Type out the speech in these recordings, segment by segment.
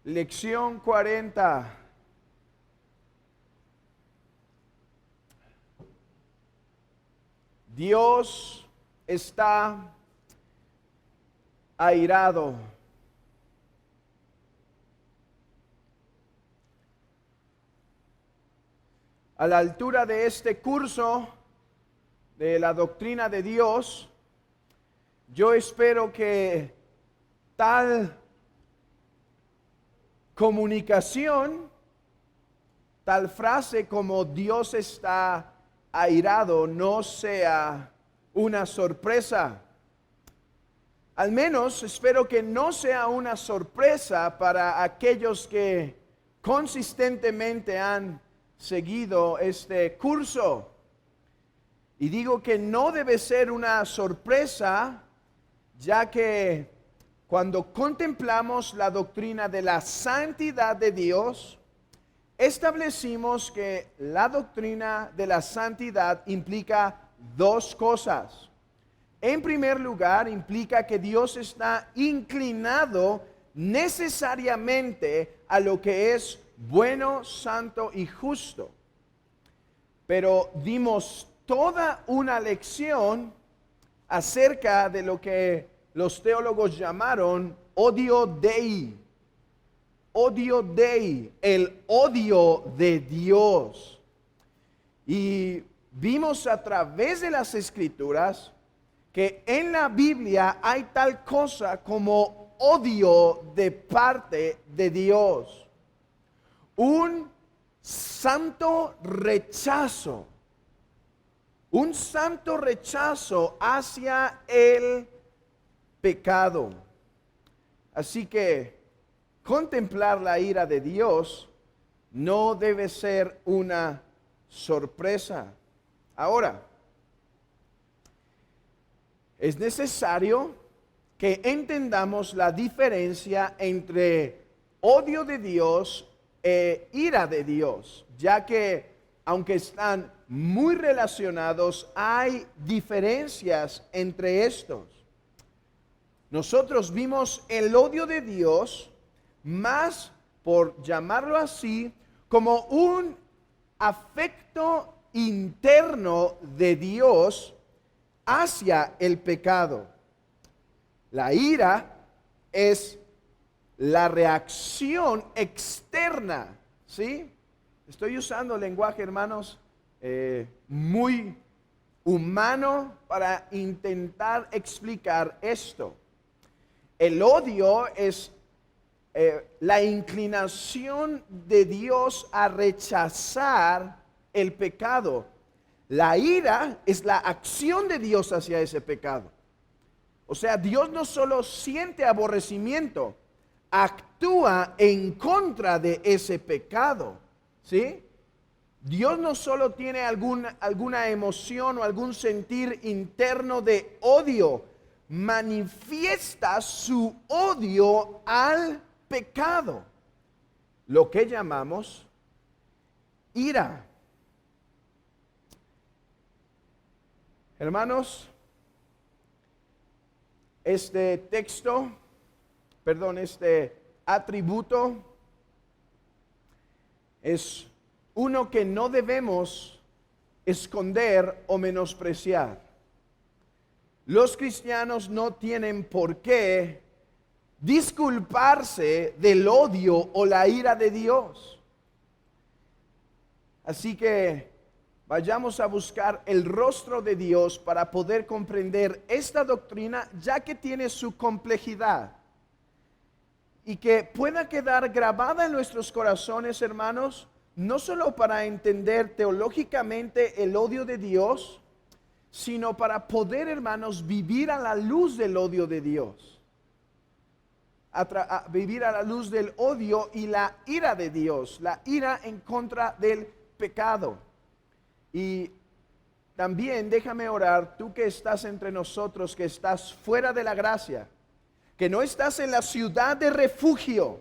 Lección 40. Dios está airado. A la altura de este curso de la doctrina de Dios, yo espero que tal comunicación, tal frase como Dios está airado no sea una sorpresa. Al menos espero que no sea una sorpresa para aquellos que consistentemente han seguido este curso. Y digo que no debe ser una sorpresa, ya que cuando contemplamos la doctrina de la santidad de Dios, establecimos que la doctrina de la santidad implica dos cosas. En primer lugar, implica que Dios está inclinado necesariamente a lo que es bueno, santo y justo. Pero dimos toda una lección acerca de lo que los teólogos llamaron odio Dei. Odio Dei, el odio de Dios. Y vimos a través de las Escrituras que en la Biblia hay tal cosa como odio de parte de Dios. Un santo rechazo. Un santo rechazo hacia el pecado. Así que contemplar la ira de Dios no debe ser una sorpresa. Ahora, es necesario que entendamos la diferencia entre odio de Dios e ira de Dios, ya que aunque están muy relacionados, hay diferencias entre estos. Nosotros vimos el odio de Dios más, por llamarlo así, como un afecto interno de Dios hacia el pecado. La ira es la reacción externa, ¿sí? Estoy usando lenguaje, hermanos, muy humano para intentar explicar esto. El odio es la inclinación de Dios a rechazar el pecado. La ira es la acción de Dios hacia ese pecado. O sea, Dios no solo siente aborrecimiento, actúa en contra de ese pecado, ¿sí? Dios no solo tiene alguna emoción o algún sentir interno de odio, manifiesta su odio al pecado, lo que llamamos ira. Hermanos, este atributo es uno que no debemos esconder o menospreciar. Los cristianos no tienen por qué disculparse del odio o la ira de Dios. Así que vayamos a buscar el rostro de Dios para poder comprender esta doctrina, ya que tiene su complejidad, y que pueda quedar grabada en nuestros corazones, hermanos, no solo para entender teológicamente el odio de Dios, sino para poder, hermanos, vivir a la luz del odio de Dios. Vivir a la luz del odio y la ira de Dios, la ira en contra del pecado. Y también déjame orar, tú que estás entre nosotros, que estás fuera de la gracia, que no estás en la ciudad de refugio,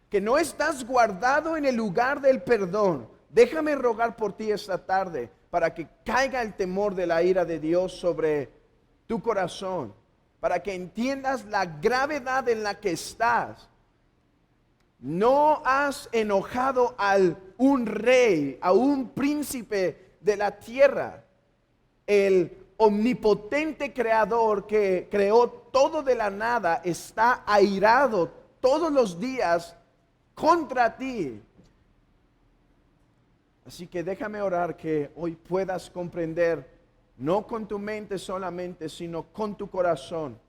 que no estás guardado en el lugar del perdón. Déjame rogar por ti esta tarde para que caiga el temor de la ira de Dios sobre tu corazón, para que entiendas la gravedad en la que estás. No has enojado a un rey, a un príncipe de la tierra, el omnipotente creador que creó todo de la nada está airado todos los días contra ti. Así que déjame orar que hoy puedas comprender, no con tu mente solamente, sino con tu corazón,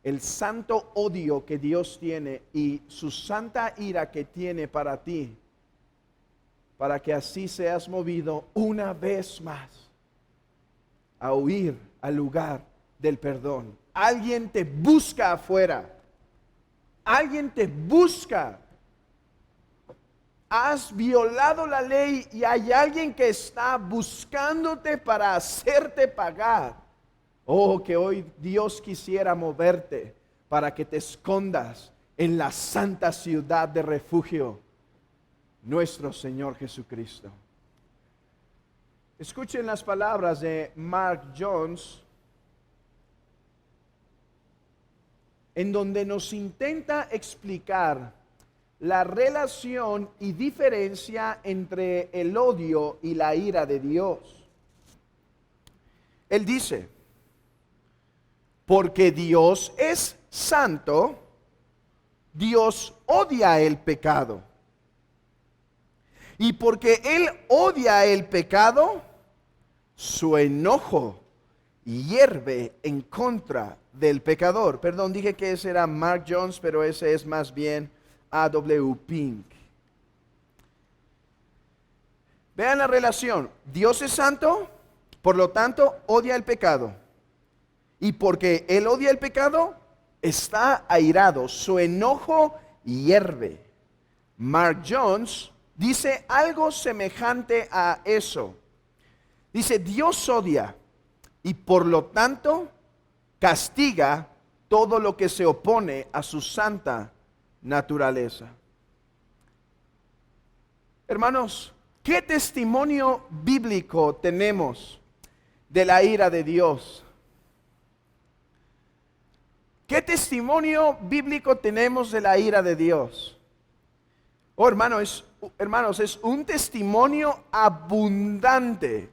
el santo odio que Dios tiene y su santa ira que tiene para ti, para que así seas movido una vez más a huir al lugar del perdón. Alguien te busca afuera. Alguien te busca. Has violado la ley y hay alguien que está buscándote para hacerte pagar. Oh, que hoy Dios quisiera moverte para que te escondas en la santa ciudad de refugio, nuestro Señor Jesucristo. Escuchen las palabras de Mark Jones, en donde nos intenta explicar la relación y diferencia entre el odio y la ira de Dios. Él dice: porque Dios es santo, Dios odia el pecado. Y porque Él odia el pecado, su enojo hierve en contra del pecador. Perdón, dije que ese era Mark Jones, pero ese es más bien A.W. Pink. Vean la relación. Dios es santo, por lo tanto odia el pecado. Y porque Él odia el pecado, está airado. Su enojo hierve. Mark Jones dice algo semejante a eso. Dice: Dios odia y por lo tanto castiga todo lo que se opone a su santa naturaleza. Hermanos, ¿qué testimonio bíblico tenemos de la ira de Dios? ¿Qué testimonio bíblico tenemos de la ira de Dios? Oh, hermanos, es un testimonio abundante.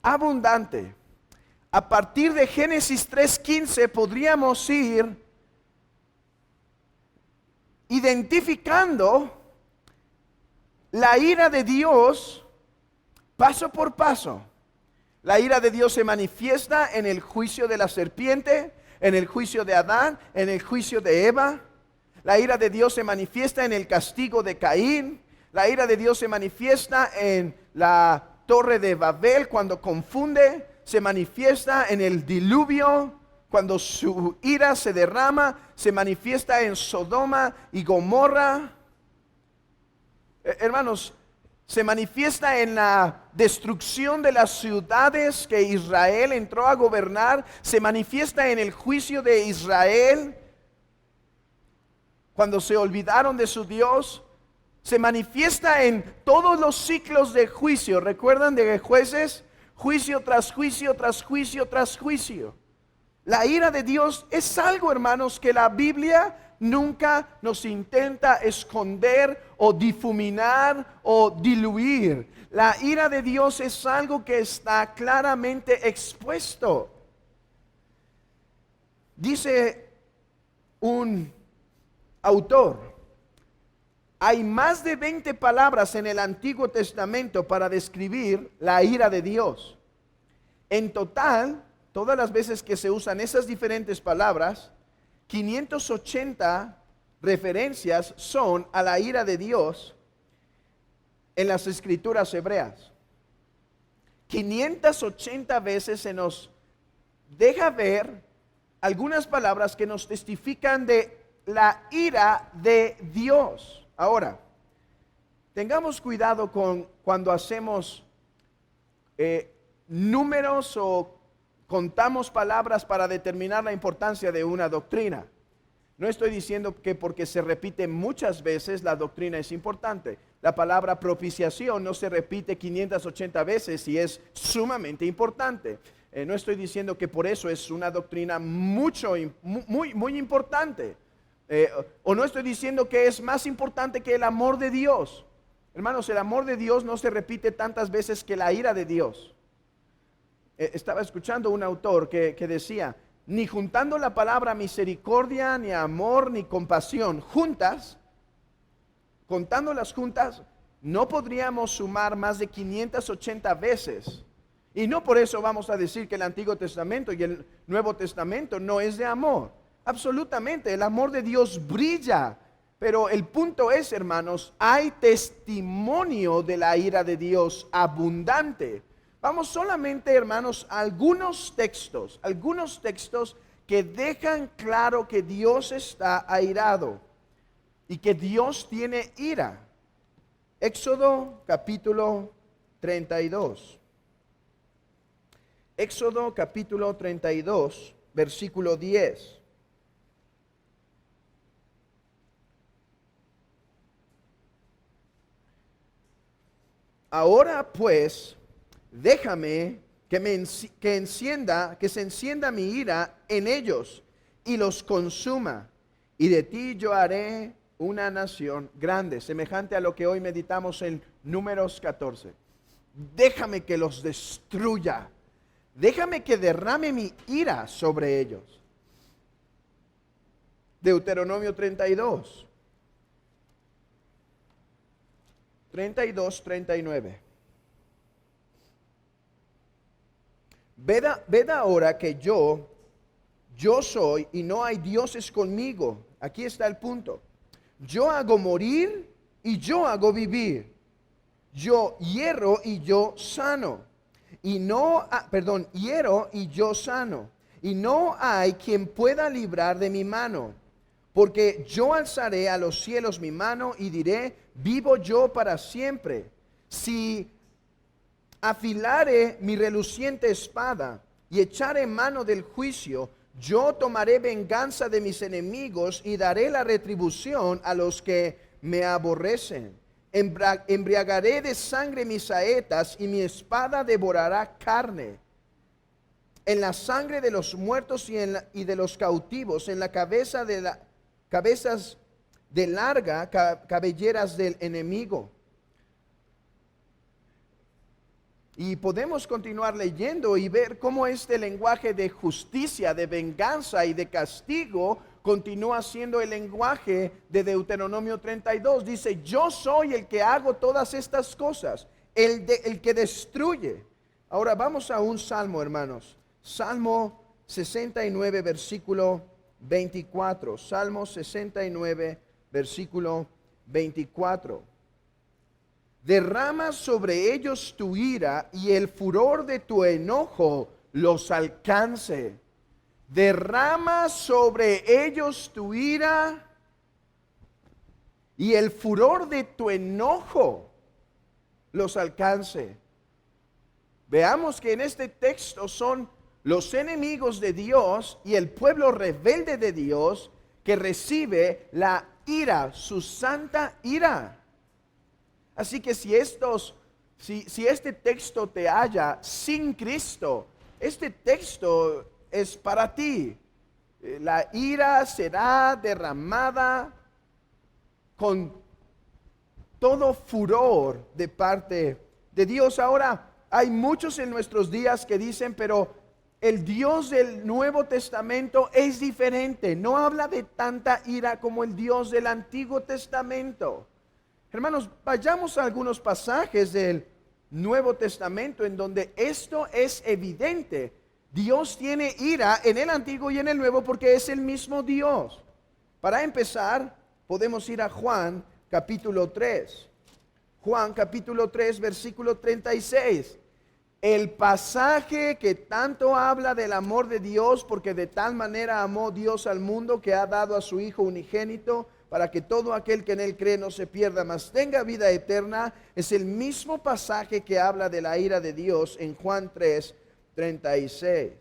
Abundante. A partir de Génesis 3:15 podríamos ir identificando la ira de Dios paso por paso. La ira de Dios se manifiesta en el juicio de la serpiente, en el juicio de Adán, en el juicio de Eva. La ira de Dios se manifiesta en el castigo de Caín. La ira de Dios se manifiesta en la torre de Babel cuando confunde. Se manifiesta en el diluvio cuando su ira se derrama. Se manifiesta en Sodoma y Gomorra. Hermanos, se manifiesta en la destrucción de las ciudades que Israel entró a gobernar. Se manifiesta en el juicio de Israel cuando se olvidaron de su Dios. Se manifiesta en todos los ciclos de juicio. ¿Recuerdan de jueces? Juicio tras juicio, tras juicio, tras juicio. La ira de Dios es algo, hermanos, que la Biblia nunca nos intenta esconder o difuminar o diluir. La ira de Dios es algo que está claramente expuesto. Dice un autor: hay más de 20 palabras en el Antiguo Testamento para describir la ira de Dios. En total, todas las veces que se usan esas diferentes palabras, 580 referencias son a la ira de Dios en las escrituras hebreas. 580 veces se nos deja ver algunas palabras que nos testifican de la ira de Dios. Ahora, tengamos cuidado con cuando hacemos números o contamos palabras para determinar la importancia de una doctrina. No estoy diciendo que porque se repite muchas veces la doctrina es importante. La palabra propiciación no se repite 580 veces y es sumamente importante. No estoy diciendo que por eso es una doctrina muy importante. O no estoy diciendo que es más importante que el amor de Dios. Hermanos, el amor de Dios no se repite tantas veces que la ira de Dios. Estaba escuchando un autor que decía, ni juntando la palabra misericordia, ni amor, ni compasión juntas, contándolas juntas, no podríamos sumar más de 580 veces. Y no por eso vamos a decir que el Antiguo Testamento y el Nuevo Testamento no es de amor. Absolutamente, el amor de Dios brilla. Pero el punto es, hermanos, hay testimonio de la ira de Dios abundante. Vamos solamente, hermanos, a algunos textos que dejan claro que Dios está airado y que Dios tiene ira. Éxodo capítulo 32. Éxodo capítulo 32, versículo 10. Ahora pues, déjame que se encienda mi ira en ellos y los consuma, y de ti yo haré una nación grande, semejante a lo que hoy meditamos en Números 14. Déjame que los destruya. Déjame que derrame mi ira sobre ellos. Deuteronomio 32. 39. Ved ahora que yo soy y no hay dioses conmigo. Aquí está el punto. Yo hago morir y yo hago vivir. Yo hiero y yo sano. Hiero y yo sano. Y no hay quien pueda librar de mi mano. Porque yo alzaré a los cielos mi mano y diré, vivo yo para siempre. Si afilare mi reluciente espada y echaré mano del juicio, yo tomaré venganza de mis enemigos y daré la retribución a los que me aborrecen. Embriagaré de sangre mis saetas y mi espada devorará carne. En la sangre de los muertos y de los cautivos, en la cabezas de larga cabelleras del enemigo. Y podemos continuar leyendo y ver cómo este lenguaje de justicia, de venganza y de castigo continúa siendo el lenguaje de Deuteronomio 32. Dice, yo soy el que hago todas estas cosas, el que destruye. Ahora vamos a un salmo, hermanos. Salmo 69, versículo 24. Salmo 69, versículo 24. Derrama sobre ellos tu ira y el furor de tu enojo los alcance. Derrama sobre ellos tu ira y el furor de tu enojo los alcance. Veamos que en este texto son los enemigos de Dios y el pueblo rebelde de Dios que recibe la ira, su santa ira. Así que si este texto te halla sin Cristo, este texto es para ti. La ira será derramada con todo furor de parte de Dios. Ahora, hay muchos en nuestros días que dicen, pero el Dios del Nuevo Testamento es diferente. No habla de tanta ira como el Dios del Antiguo Testamento. Hermanos, vayamos a algunos pasajes del Nuevo Testamento en donde esto es evidente. Dios tiene ira en el Antiguo y en el Nuevo porque es el mismo Dios. Para empezar, podemos ir a Juan capítulo 3. Juan capítulo 3, versículo 36. El pasaje que tanto habla del amor de Dios, porque de tal manera amó Dios al mundo que ha dado a su Hijo unigénito, para que todo aquel que en él cree no se pierda, mas tenga vida eterna, es el mismo pasaje que habla de la ira de Dios en Juan 3, 36.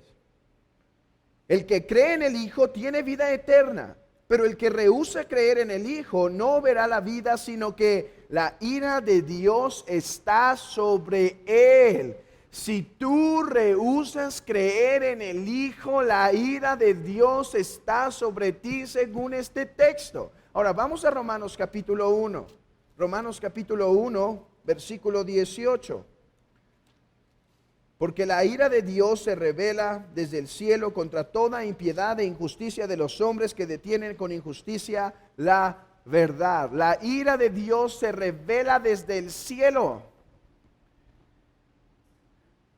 El que cree en el Hijo tiene vida eterna, pero el que rehúsa creer en el Hijo no verá la vida, sino que la ira de Dios está sobre él. Si tú rehusas creer en el Hijo, la ira de Dios está sobre ti según este texto. Ahora vamos a Romanos capítulo 1. Romanos capítulo 1, versículo 18. Porque la ira de Dios se revela desde el cielo contra toda impiedad e injusticia de los hombres que detienen con injusticia la verdad. La ira de Dios se revela desde el cielo.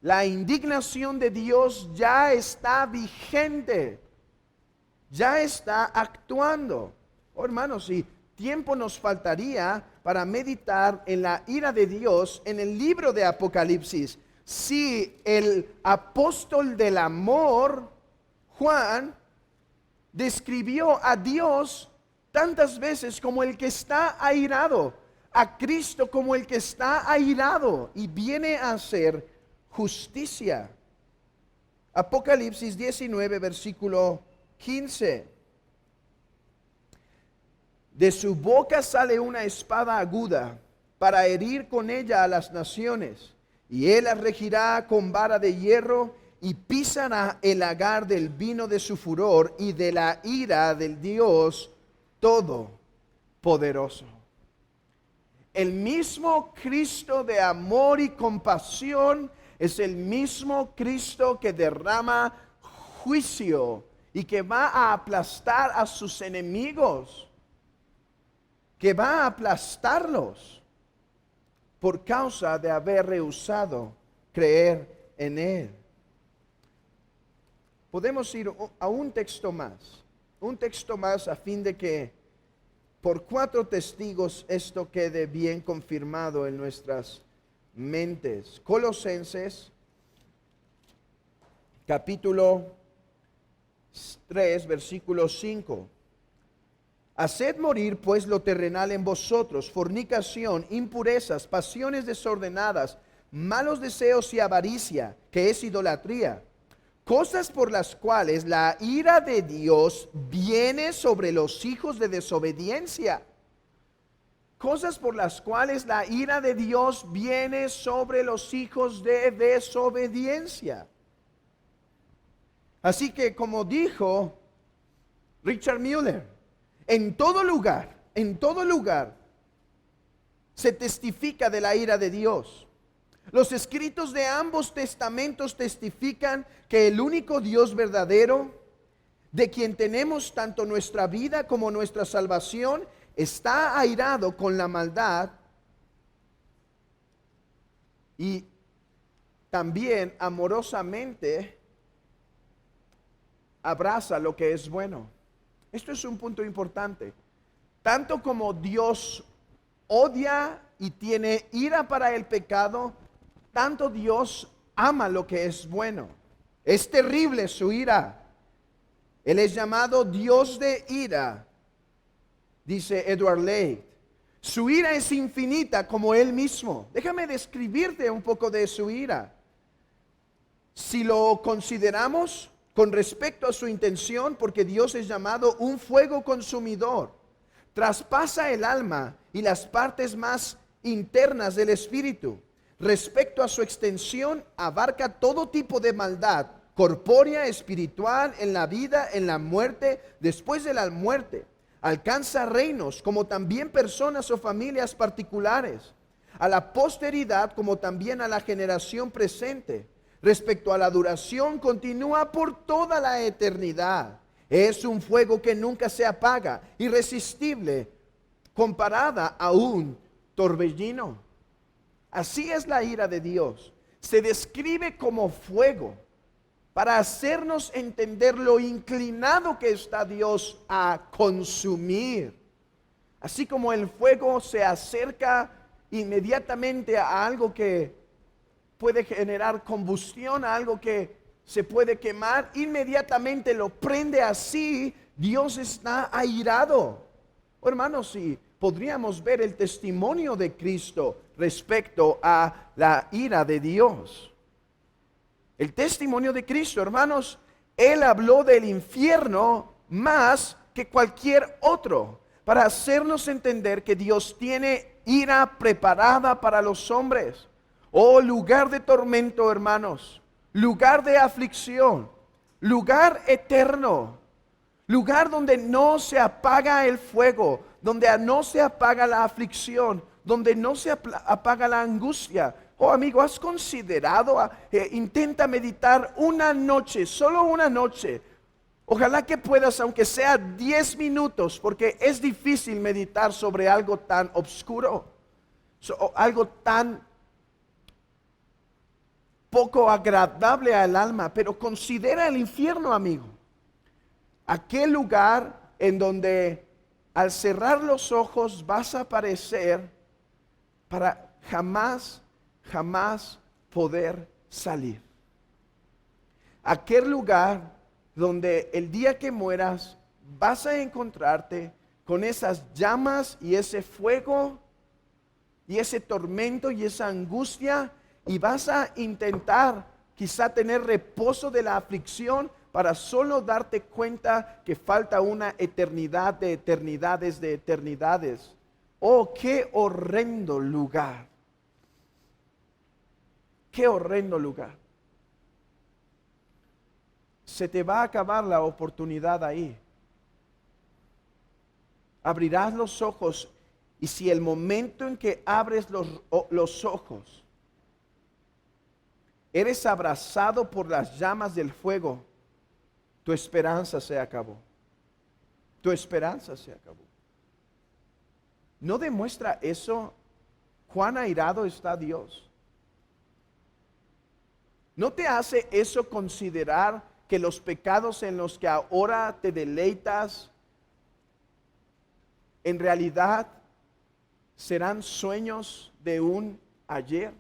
La indignación de Dios ya está vigente, ya está actuando. Oh, hermanos, si tiempo nos faltaría para meditar en la ira de Dios en el libro de Apocalipsis, si el apóstol del amor, Juan, describió a Dios tantas veces como el que está airado, a Cristo como el que está airado y viene a hacer justicia. Apocalipsis 19, versículo 15. De su boca sale una espada aguda para herir con ella a las naciones, y él las regirá con vara de hierro, y pisará el lagar del vino de su furor y de la ira del Dios Todopoderoso. El mismo Cristo de amor y compasión es el mismo Cristo que derrama juicio y que va a aplastar a sus enemigos, que va a aplastarlos por causa de haber rehusado creer en Él. Podemos ir a un texto más a fin de que por 4 testigos esto quede bien confirmado en nuestras mentes. Colosenses capítulo 3, versículo 5. Haced morir pues lo terrenal en vosotros: fornicación, impurezas, pasiones desordenadas, malos deseos y avaricia, que es idolatría, cosas por las cuales la ira de Dios viene sobre los hijos de desobediencia. Cosas por las cuales la ira de Dios viene sobre los hijos de desobediencia. Así que, como dijo Richard Mueller, en todo lugar se testifica de la ira de Dios. Los escritos de ambos testamentos testifican que el único Dios verdadero, de quien tenemos tanto nuestra vida como nuestra salvación, está airado con la maldad y también amorosamente abraza lo que es bueno. Esto es un punto importante. Tanto como Dios odia y tiene ira para el pecado, tanto Dios ama lo que es bueno. Es terrible su ira. Él es llamado Dios de ira, dice Edward Leigh. Su ira es infinita como Él mismo. Déjame describirte un poco de su ira. Si lo consideramos con respecto a su intención, porque Dios es llamado un fuego consumidor, traspasa el alma y las partes más internas del espíritu. Respecto a su extensión, abarca todo tipo de maldad, corpórea, espiritual, en la vida, en la muerte, después de la muerte. Alcanza reinos, como también personas o familias particulares, a la posteridad como también a la generación presente. Respecto a la duración, continúa por toda la eternidad. Es un fuego que nunca se apaga, irresistible, comparada a un torbellino. Así es la ira de Dios. Se describe como fuego para hacernos entender lo inclinado que está Dios a consumir. Así como el fuego se acerca inmediatamente a algo que puede generar combustión, a algo que se puede quemar, inmediatamente lo prende así. Dios está airado. Oh, hermanos, si podríamos ver el testimonio de Cristo respecto a la ira de Dios. El testimonio de Cristo, hermanos, Él habló del infierno más que cualquier otro, para hacernos entender que Dios tiene ira preparada para los hombres. Oh, lugar de tormento, hermanos, lugar de aflicción, lugar eterno, lugar donde no se apaga el fuego, donde no se apaga la aflicción, donde no se apaga la angustia. Oh, amigo, ¿has considerado? Intenta meditar una noche, solo una noche. Ojalá que puedas, aunque sea 10 minutos, porque es difícil meditar sobre algo tan oscuro, algo tan poco agradable al alma. Pero considera el infierno, amigo. Aquel lugar en donde al cerrar los ojos vas a aparecer para jamás poder salir. Aquel lugar donde el día que mueras vas a encontrarte con esas llamas y ese fuego y ese tormento y esa angustia, y vas a intentar quizá tener reposo de la aflicción para solo darte cuenta que falta una eternidad de eternidades de eternidades. Oh, qué horrendo lugar. Qué horrendo lugar. Se te va a acabar la oportunidad ahí. Abrirás los ojos, y si el momento en que abres los ojos eres abrazado por las llamas del fuego, tu esperanza se acabó. Tu esperanza se acabó. ¿No demuestra eso cuán airado está Dios? ¿No te hace eso considerar que los pecados en los que ahora te deleitas en realidad serán sueños de un ayer?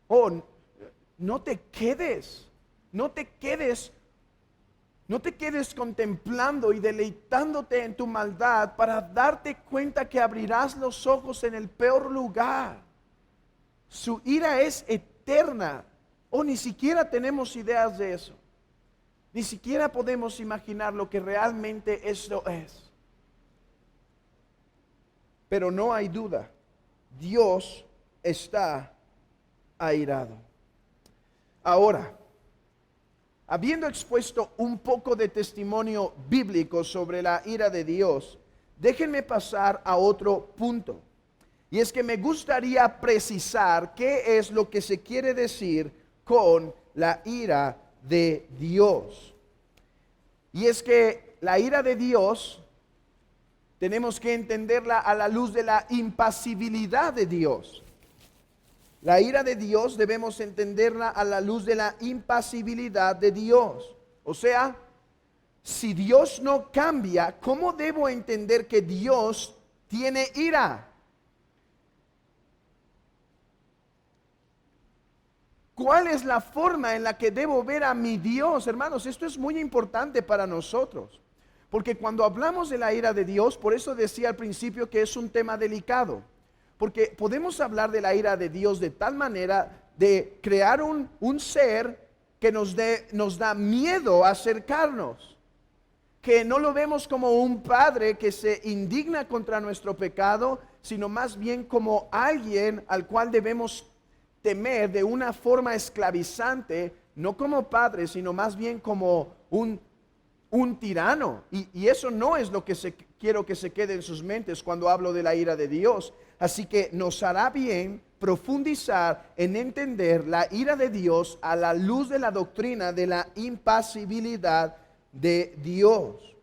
Oh, no te quedes contemplando y deleitándote en tu maldad para darte cuenta que abrirás los ojos en el peor lugar. Su ira es eterna. Oh, ni siquiera tenemos ideas de eso. Ni siquiera podemos imaginar lo que realmente esto es. Pero no hay duda, Dios está airado. Ahora, habiendo expuesto un poco de testimonio bíblico sobre la ira de Dios, déjenme pasar a otro punto. Y es que me gustaría precisar qué es lo que se quiere decir con la ira de Dios. Y es que la ira de Dios tenemos que entenderla a la luz de la impasibilidad de Dios. La ira de Dios debemos entenderla a la luz de la impasibilidad de Dios. O sea, si Dios no cambia, ¿cómo debo entender que Dios tiene ira? ¿Cuál es la forma en la que debo ver a mi Dios? Hermanos, esto es muy importante para nosotros. Porque cuando hablamos de la ira de Dios, por eso decía al principio que es un tema delicado. Porque podemos hablar de la ira de Dios de tal manera de crear un ser que nos da miedo acercarnos. Que no lo vemos como un padre que se indigna contra nuestro pecado, sino más bien como alguien al cual debemos temer de una forma esclavizante, no como padre, sino más bien como un tirano. Y eso no es lo que quiero que se quede en sus mentes cuando hablo de la ira de Dios. Así que nos hará bien profundizar en entender la ira de Dios a la luz de la doctrina de la impasibilidad de Dios.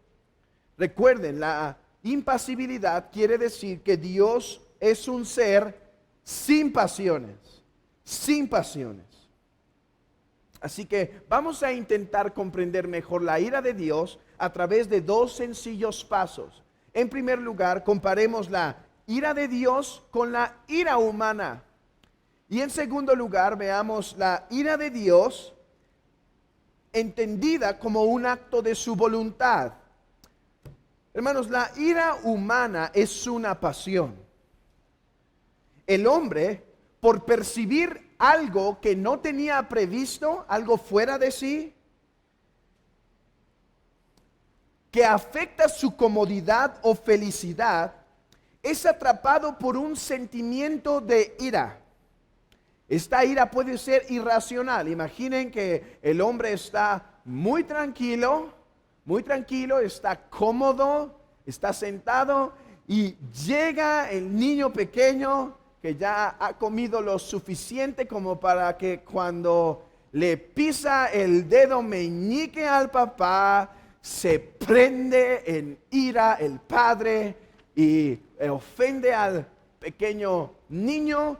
Recuerden, la impasibilidad quiere decir que Dios es un ser sin pasiones. Sin pasiones. Así que vamos a intentar comprender mejor la ira de Dios a través de dos sencillos pasos. En primer lugar, comparemos la ira de Dios con la ira humana. Y en segundo lugar, veamos la ira de Dios entendida como un acto de su voluntad. Hermanos, la ira humana es una pasión. El hombre, por percibir algo que no tenía previsto, algo fuera de sí, que afecta su comodidad o felicidad, es atrapado por un sentimiento de ira. Esta ira puede ser irracional. Imaginen que el hombre está muy tranquilo, está cómodo, está sentado y llega el niño pequeño que ya ha comido lo suficiente como para que cuando le pisa el dedo meñique al papá, se prende en ira el padre y ofende al pequeño niño.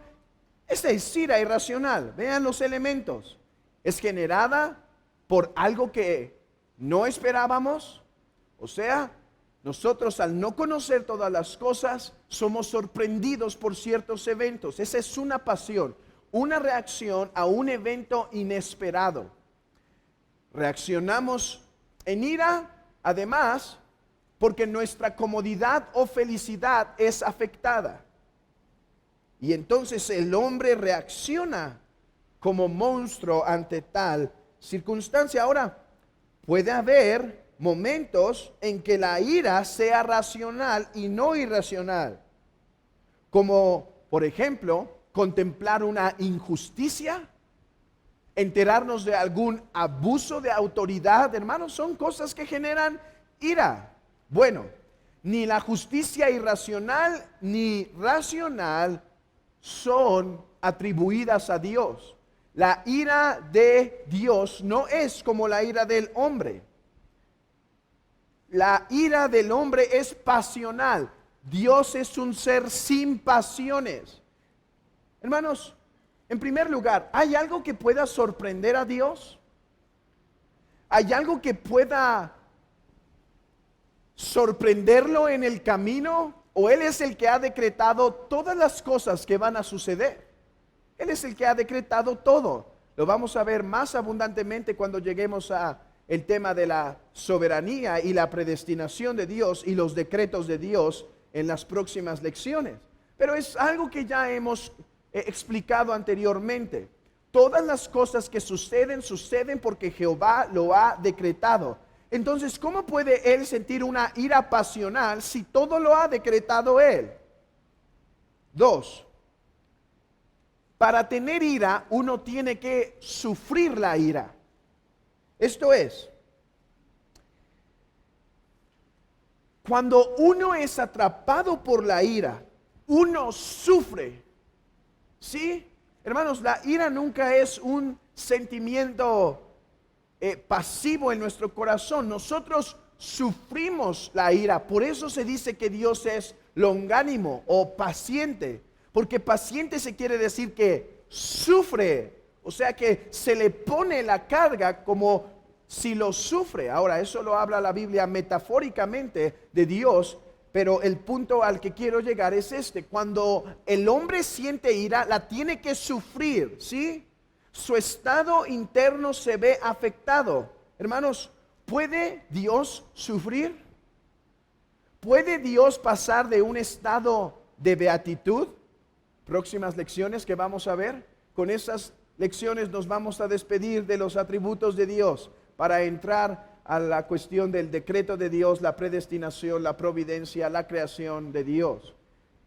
Esa es ira irracional. Vean los elementos. Es generada por algo que no esperábamos. O sea, nosotros al no conocer todas las cosas, somos sorprendidos por ciertos eventos. Esa es una pasión, una reacción a un evento inesperado. Reaccionamos en ira, además, porque nuestra comodidad o felicidad es afectada. Y entonces el hombre reacciona como monstruo ante tal circunstancia. Ahora, puede haber momentos en que la ira sea racional y no irracional. Como, por ejemplo, contemplar una injusticia, enterarnos de algún abuso de autoridad. Hermanos, son cosas que generan ira. Bueno, ni la justicia irracional ni racional son atribuidas a Dios. La ira de Dios no es como la ira del hombre. La ira del hombre es pasional. Dios es un ser sin pasiones. Hermanos, en primer lugar, ¿hay algo que pueda sorprender a Dios? ¿Hay algo que pueda sorprenderlo en el camino? ¿O Él es el que ha decretado todas las cosas que van a suceder? Él es el que ha decretado todo. Lo vamos a ver más abundantemente cuando lleguemos a el tema de la soberanía y la predestinación de Dios y los decretos de Dios en las próximas lecciones. Pero es algo que ya hemos explicado anteriormente. Todas las cosas que suceden porque Jehová lo ha decretado. Entonces, ¿cómo puede Él sentir una ira pasional si todo lo ha decretado Él? 2. Para tener ira, uno tiene que sufrir la ira. Esto es, cuando uno es atrapado por la ira, uno sufre. ¿Sí? Hermanos, la ira nunca es un sentimiento pasivo en nuestro corazón. Nosotros sufrimos la ira. Por eso se dice que Dios es longánimo o paciente. Porque paciente se quiere decir que sufre. O sea que se le pone la carga como si lo sufre. Ahora, eso lo habla la Biblia metafóricamente de Dios. Pero el punto al que quiero llegar es este. Cuando el hombre siente ira, la tiene que sufrir, ¿sí? Su estado interno se ve afectado. Hermanos, ¿puede Dios sufrir? ¿Puede Dios pasar de un estado de beatitud? Próximas lecciones que vamos a ver. Con esas lecciones nos vamos a despedir de los atributos de Dios para entrar a la cuestión del decreto de Dios, la predestinación, la providencia, la creación de Dios.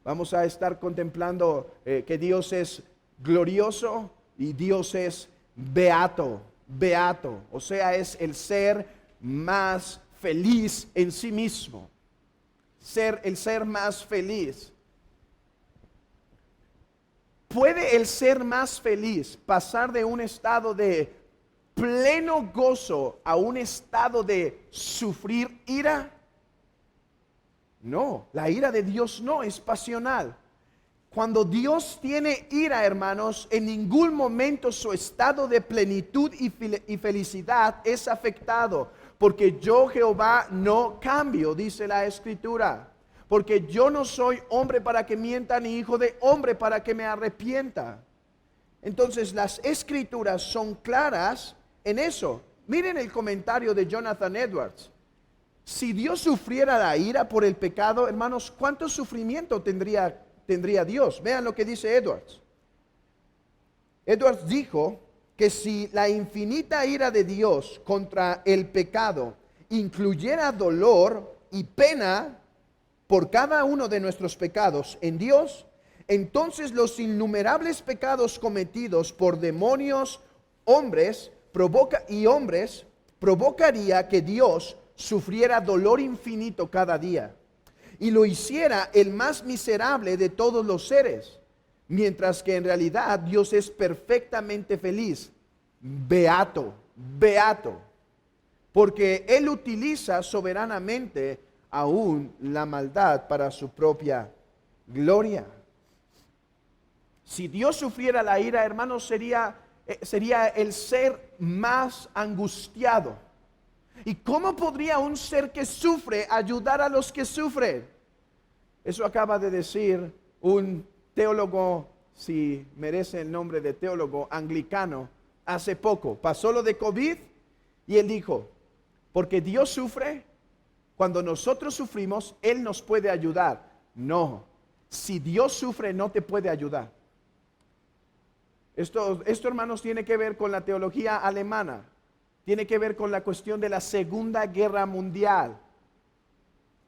Vamos a estar contemplando que Dios es glorioso y Dios es beato, o sea, es el ser más feliz en sí mismo. El ser más feliz. ¿Puede el ser más feliz pasar de un estado de pleno gozo a un estado de sufrir ira? No, la ira de Dios no es pasional. Cuando Dios tiene ira, hermanos, en ningún momento su estado de plenitud y felicidad es afectado. Porque yo, Jehová, no cambio, dice la Escritura. Porque yo no soy hombre para que mienta, ni hijo de hombre para que me arrepienta. Entonces las Escrituras son claras en eso. Miren el comentario de Jonathan Edwards. Si Dios sufriera la ira por el pecado, hermanos, ¿cuánto sufrimiento tendría Dios? Vean lo que dice Edwards. Edwards dijo que si la infinita ira de Dios contra el pecado incluyera dolor y pena, por cada uno de nuestros pecados en Dios, entonces los innumerables pecados cometidos por demonios, hombres provocaría que Dios sufriera dolor infinito cada día y lo hiciera el más miserable de todos los seres, mientras que en realidad Dios es perfectamente feliz, beato, porque Él utiliza soberanamente aún la maldad para su propia gloria. Si Dios sufriera la ira, hermanos, sería el ser más angustiado. ¿Y cómo podría un ser que sufre ayudar a los que sufren? Eso acaba de decir un teólogo, si merece el nombre de teólogo anglicano, hace poco. Pasó lo de COVID y él dijo, porque Dios sufre, cuando nosotros sufrimos, Él nos puede ayudar. No, si Dios sufre, no te puede ayudar. Esto, hermanos, tiene que ver con la teología alemana. Tiene que ver con la cuestión de la Segunda Guerra Mundial.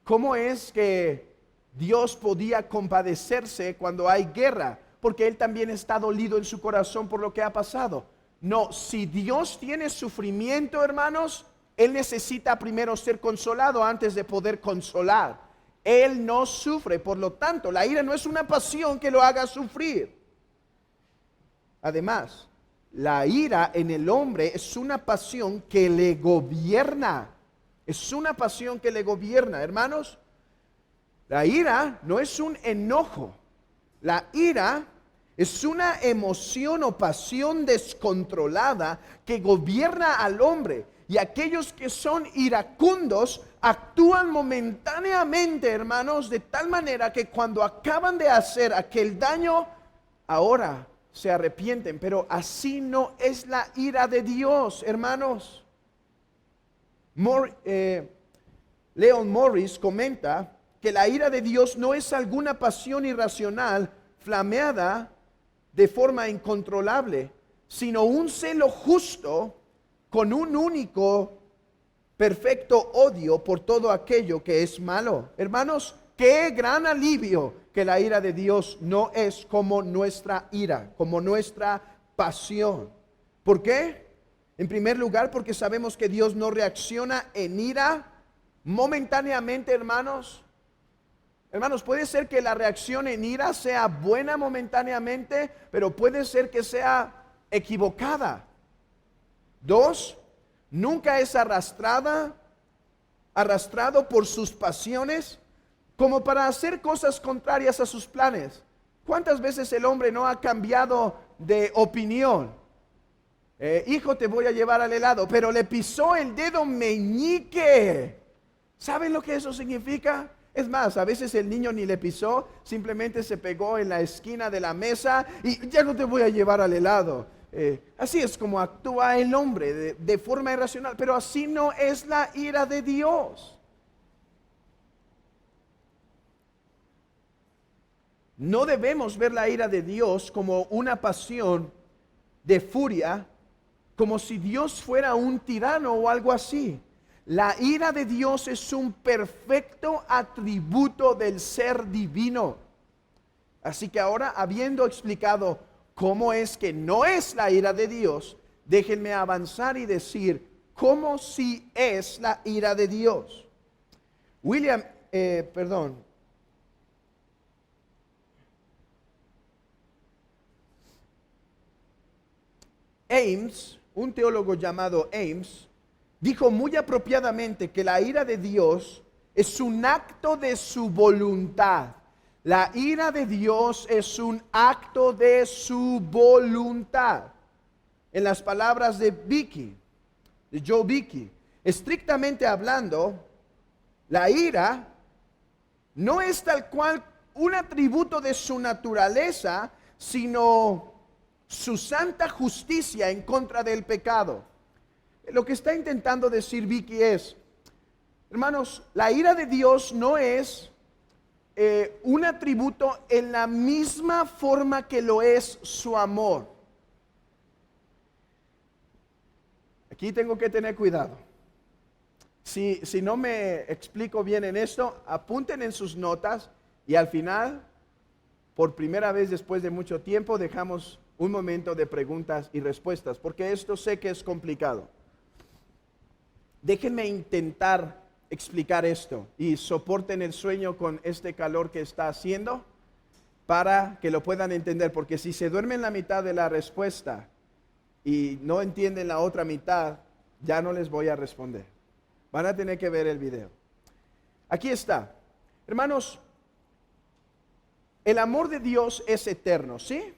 ¿Cómo es que Dios podía compadecerse cuando hay guerra? Porque Él también está dolido en su corazón por lo que ha pasado. No, si Dios tiene sufrimiento, hermanos, Él necesita primero ser consolado antes de poder consolar. Él no sufre, por lo tanto, la ira no es una pasión que lo haga sufrir. Además, la ira en el hombre es una pasión que le gobierna. Es una pasión que le gobierna, hermanos. La ira no es un enojo. La ira es una emoción o pasión descontrolada que gobierna al hombre. Y aquellos que son iracundos actúan momentáneamente, hermanos, de tal manera que cuando acaban de hacer aquel daño, ahora se arrepienten. Pero así no es la ira de Dios, hermanos. Leon Morris comenta que la ira de Dios no es alguna pasión irracional flameada de forma incontrolable, sino un celo justo con un único perfecto odio por todo aquello que es malo. Hermanos, qué gran alivio que la ira de Dios no es como nuestra ira, como nuestra pasión. ¿Por qué? En primer lugar, porque sabemos que Dios no reacciona en ira momentáneamente, hermanos. Hermanos, puede ser que la reacción en ira sea buena momentáneamente, pero puede ser que sea equivocada. Dos, nunca es arrastrado por sus pasiones como para hacer cosas contrarias a sus planes. ¿Cuántas veces el hombre no ha cambiado de opinión? Hijo, te voy a llevar al helado, pero le pisó el dedo meñique. ¿Saben lo que eso significa? Es más, a veces el niño ni le pisó, simplemente se pegó en la esquina de la mesa y ya no te voy a llevar al helado. Así es como actúa el hombre de forma irracional, pero así no es la ira de Dios. No debemos ver la ira de Dios como una pasión de furia, como si Dios fuera un tirano o algo así. La ira de Dios es un perfecto atributo del ser divino. Así que ahora, habiendo explicado cómo es que no es la ira de Dios, déjenme avanzar y decir cómo sí es la ira de Dios. Ames, un teólogo llamado Ames, dijo muy apropiadamente que la ira de Dios es un acto de su voluntad. La ira de Dios es un acto de su voluntad. En las palabras de Joe Beeke, estrictamente hablando, la ira no es tal cual un atributo de su naturaleza, sino su santa justicia en contra del pecado. Lo que está intentando decir Vicky es, hermanos, la ira de Dios no es un atributo en la misma forma que lo es su amor. Aquí tengo que tener cuidado. si no me explico bien en esto, apunten en sus notas y al final, por primera vez después de mucho tiempo, dejamos un momento de preguntas y respuestas, porque esto sé que es complicado. Déjenme intentar explicar esto y soporten el sueño con este calor que está haciendo para que lo puedan entender, porque si se duermen la mitad de la respuesta y no entienden la otra mitad, ya no les voy a responder. Van a tener que ver el video. Aquí está. Hermanos, el amor de Dios es eterno, ¿sí?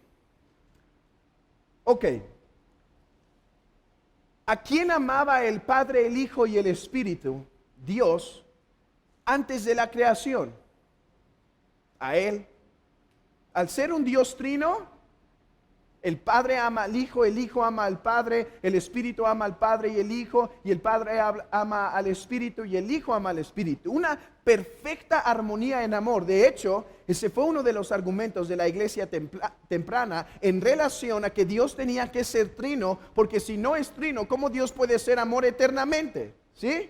Ok. ¿A quién amaba el Padre, el Hijo y el Espíritu? Dios, antes de la creación. A Él. Al ser un Dios trino, el Padre ama al Hijo ama al Padre, el Espíritu ama al Padre y el Hijo, y el Padre ama al Espíritu y el Hijo ama al Espíritu. Una perfecta armonía en amor. De hecho, ese fue uno de los argumentos de la iglesia temprana en relación a que Dios tenía que ser trino, porque si no es trino, ¿cómo Dios puede ser amor eternamente? ¿Sí?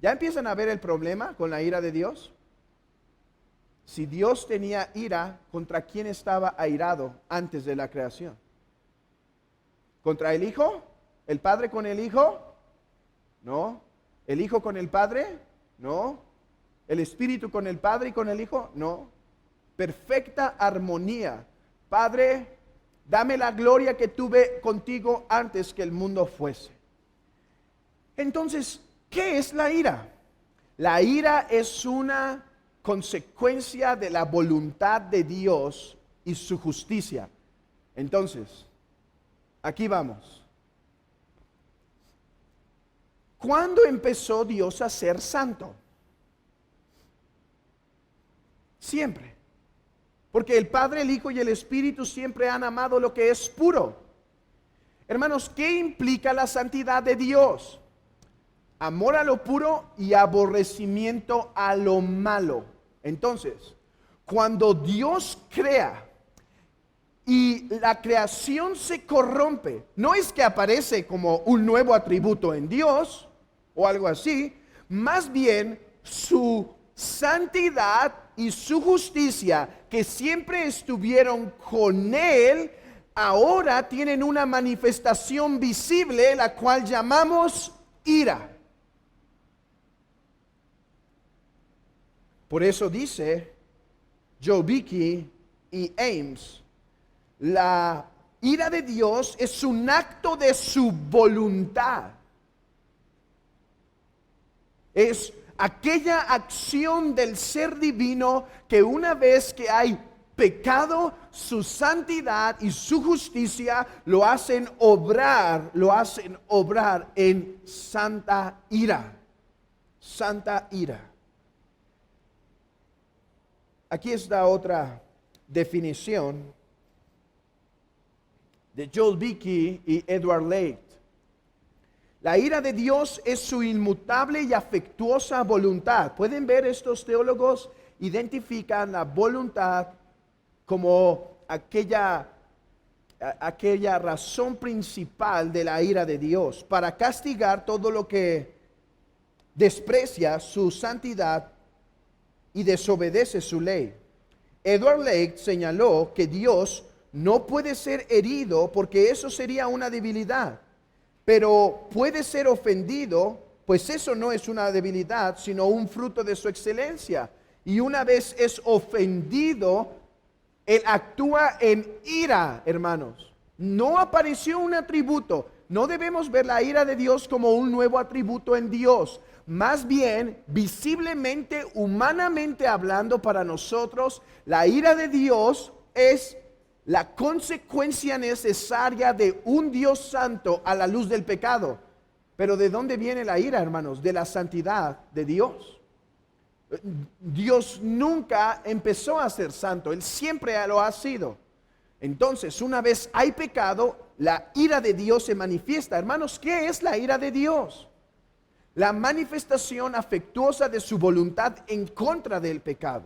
¿Ya empiezan a ver el problema con la ira de Dios? Si Dios tenía ira, ¿contra quién estaba airado antes de la creación? ¿Contra el Hijo? ¿El Padre con el Hijo? No. ¿El Hijo con el Padre? No. ¿El Espíritu con el Padre y con el Hijo? No. Perfecta armonía. Padre, dame la gloria que tuve contigo antes que el mundo fuese. Entonces, ¿qué es la ira? La ira es una consecuencia de la voluntad de Dios y su justicia. Entonces, aquí vamos. ¿Cuándo empezó Dios a ser santo? Siempre. Porque el Padre, el Hijo y el Espíritu siempre han amado lo que es puro. Hermanos, ¿qué implica la santidad de Dios? Amor a lo puro y aborrecimiento a lo malo. Entonces, cuando Dios crea y la creación se corrompe, no es que aparece como un nuevo atributo en Dios o algo así, más bien su santidad y su justicia, que siempre estuvieron con Él, ahora tienen una manifestación visible, la cual llamamos ira. Por eso dice Joe Beeke y Ames, la ira de Dios es un acto de su voluntad. Es aquella acción del ser divino que una vez que hay pecado, su santidad y su justicia lo hacen obrar en santa ira. Santa ira. Aquí está otra definición de Joel Beeke y Edward Leite. La ira de Dios es su inmutable y afectuosa voluntad. Pueden ver, estos teólogos identifican la voluntad como aquella razón principal de la ira de Dios, para castigar todo lo que desprecia su santidad y desobedece su ley. Edward Leite señaló que Dios no puede ser herido porque eso sería una debilidad, pero puede ser ofendido, pues eso no es una debilidad, sino un fruto de su excelencia. Y una vez es ofendido, Él actúa en ira, hermanos. No apareció un atributo. No debemos ver la ira de Dios como un nuevo atributo en Dios. Más bien, visiblemente, humanamente hablando para nosotros, la ira de Dios es la consecuencia necesaria de un Dios santo a la luz del pecado. Pero ¿de dónde viene la ira, hermanos? De la santidad de Dios. Dios nunca empezó a ser santo, Él siempre lo ha sido. Entonces, una vez hay pecado, la ira de Dios se manifiesta. Hermanos, ¿qué es la ira de Dios? La manifestación afectuosa de su voluntad en contra del pecado.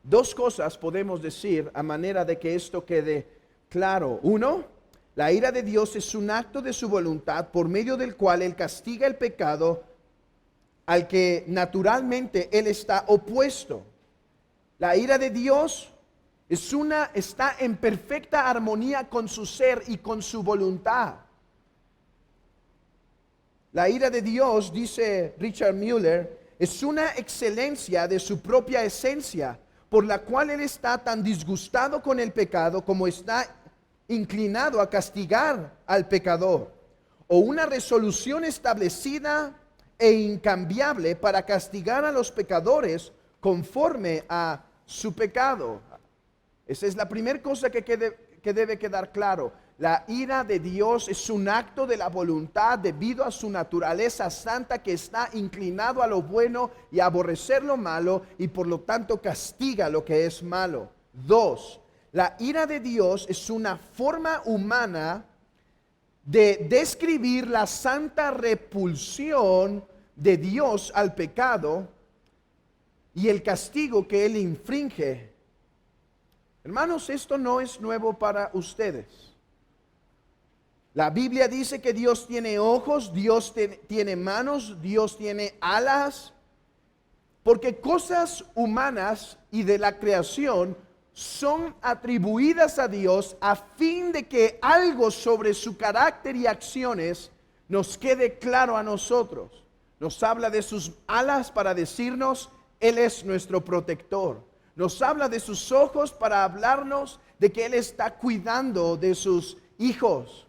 Dos cosas podemos decir a manera de que esto quede claro. Uno, La ira de Dios es un acto de su voluntad por medio del cual Él castiga el pecado al que naturalmente Él está opuesto. La ira de Dios está en perfecta armonía con su ser y con su voluntad. La ira de Dios, dice Richard Mueller, es una excelencia de su propia esencia, por la cual Él está tan disgustado con el pecado como está inclinado a castigar al pecador, o una resolución establecida e incambiable para castigar a los pecadores conforme a su pecado. Esa es la primera cosa que debe quedar claro. La ira de Dios es un acto de la voluntad debido a su naturaleza santa, que está inclinado a lo bueno y a aborrecer lo malo, y por lo tanto castiga lo que es malo. 2. La ira de Dios es una forma humana de describir la santa repulsión de Dios al pecado y el castigo que Él infringe. Hermanos, esto no es nuevo para ustedes. La Biblia dice que Dios tiene ojos, Dios tiene manos, Dios tiene alas, porque cosas humanas y de la creación son atribuidas a Dios a fin de que algo sobre su carácter y acciones nos quede claro a nosotros. Nos habla de sus alas para decirnos, Él es nuestro protector. Nos habla de sus ojos para hablarnos de que Él está cuidando de sus hijos.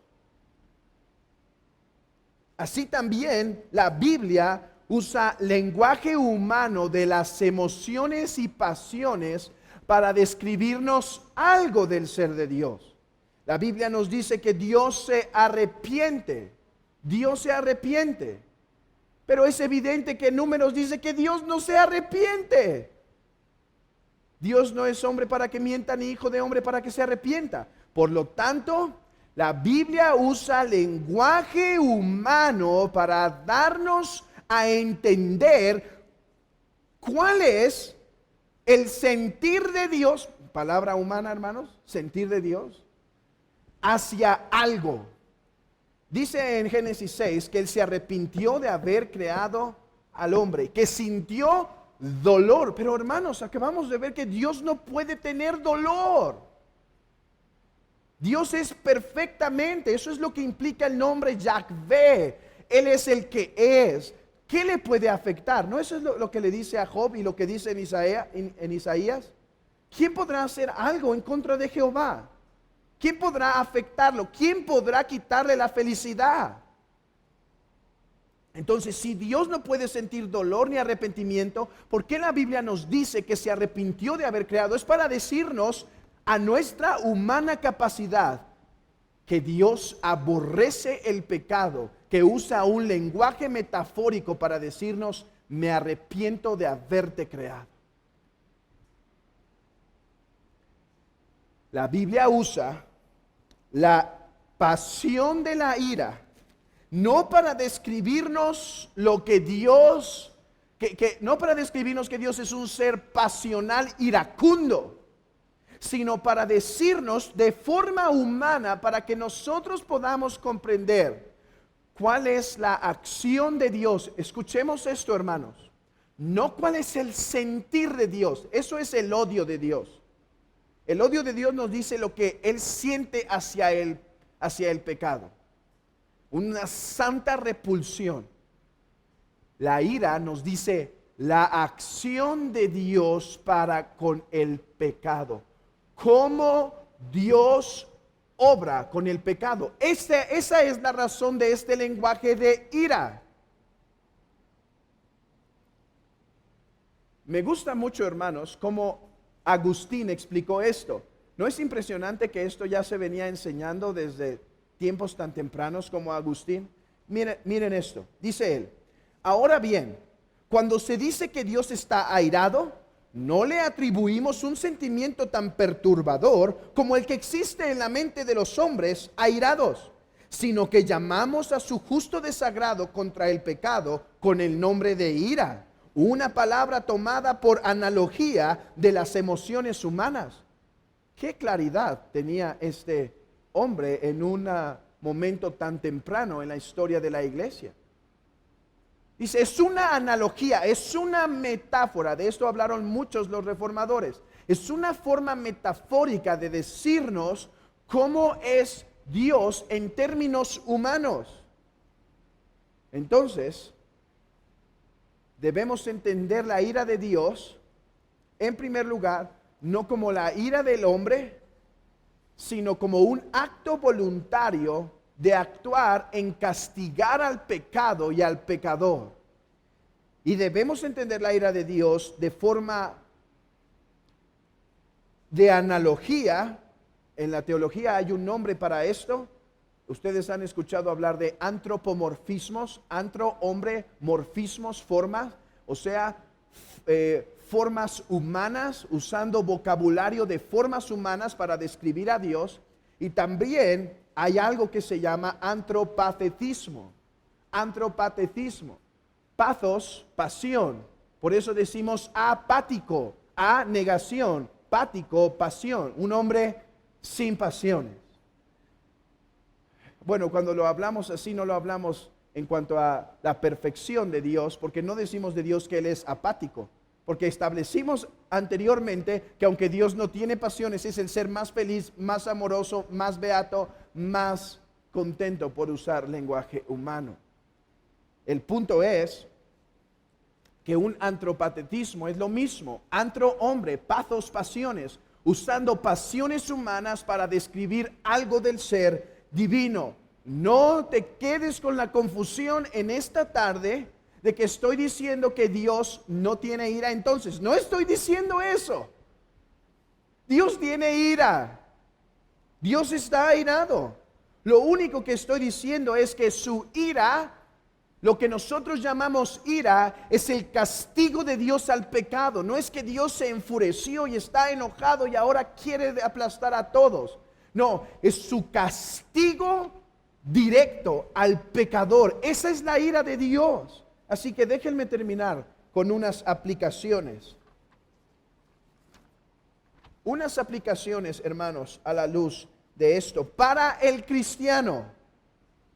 Así también la Biblia usa lenguaje humano de las emociones y pasiones para describirnos algo del ser de Dios. La Biblia nos dice que Dios se arrepiente. Dios se arrepiente. Pero es evidente que Números dice que Dios no se arrepiente. Dios no es hombre para que mienta, ni hijo de hombre para que se arrepienta. Por lo tanto, la Biblia usa lenguaje humano para darnos a entender cuál es el sentir de Dios, palabra humana, hermanos, sentir de Dios, hacia algo. Dice en Génesis 6 que Él se arrepintió de haber creado al hombre, que sintió dolor. Pero hermanos, acabamos de ver que Dios no puede tener dolor. Dios es perfectamente, eso es lo que implica el nombre Yahvé. Él es el que es. ¿Qué le puede afectar? ¿No eso es lo que le dice a Job y lo que dice en Isaías? ¿Quién podrá hacer algo en contra de Jehová? ¿Quién podrá afectarlo? ¿Quién podrá quitarle la felicidad? Entonces, si Dios no puede sentir dolor ni arrepentimiento, ¿por qué la Biblia nos dice que se arrepintió de haber creado? Es para decirnos a nuestra humana capacidad que Dios aborrece el pecado, que usa un lenguaje metafórico para decirnos, me arrepiento de haberte creado. La Biblia usa la pasión de la ira, no para describirnos lo que Dios, no para describirnos que Dios es un ser pasional iracundo, sino para decirnos de forma humana, para que nosotros podamos comprender cuál es la acción de Dios. Escuchemos esto, hermanos. No cuál es el sentir de Dios. Eso es el odio de Dios. El odio de Dios nos dice lo que Él siente hacia el pecado. Una santa repulsión. La ira nos dice la acción de Dios para con el pecado. Cómo Dios obra con el pecado. Esa es la razón de este lenguaje de ira. Me gusta mucho, hermanos, cómo Agustín explicó esto. ¿No es impresionante que esto ya se venía enseñando desde tiempos tan tempranos como Agustín? Miren esto, dice él. Ahora bien, cuando se dice que Dios está airado, no le atribuimos un sentimiento tan perturbador como el que existe en la mente de los hombres airados, sino que llamamos a su justo desagrado contra el pecado con el nombre de ira, una palabra tomada por analogía de las emociones humanas. ¿Qué claridad tenía este hombre en un momento tan temprano en la historia de la iglesia. Dice, es una analogía, es una metáfora, de esto hablaron muchos los reformadores. Es una forma metafórica de decirnos cómo es Dios en términos humanos. Entonces, debemos entender la ira de Dios, en primer lugar, no como la ira del hombre, sino como un acto voluntario de actuar en castigar al pecado y al pecador. Y debemos entender la ira de Dios de forma de analogía. En la teología hay un nombre para esto. Ustedes han escuchado hablar de antropomorfismos, hombre, morfismos, formas, o sea, formas humanas, usando vocabulario de formas humanas para describir a Dios. Y también hay algo que se llama antropatetismo. Pathos, pasión. Por eso decimos apático, negación, pático, pasión. Un hombre sin pasiones. Bueno, cuando lo hablamos así, no lo hablamos en cuanto a la perfección de Dios, porque no decimos de Dios que Él es apático, porque establecimos anteriormente que aunque Dios no tiene pasiones, es el ser más feliz, más amoroso, más beato, más contento, por usar lenguaje humano. El punto es que un antropatetismo es lo mismo, hombre, pathos, pasiones, usando pasiones humanas para describir algo del ser divino. No te quedes con la confusión en esta tarde de que estoy diciendo que Dios no tiene ira. Entonces, no estoy diciendo eso. Dios tiene ira. Dios está airado. Lo único que estoy diciendo es que su ira, lo que nosotros llamamos ira, es el castigo de Dios al pecado. No es que Dios se enfureció y está enojado y ahora quiere aplastar a todos. No, es su castigo directo al pecador. Esa es la ira de Dios. Así que déjenme terminar con unas aplicaciones. Unas aplicaciones, hermanos, a la luz de esto. Para el cristiano,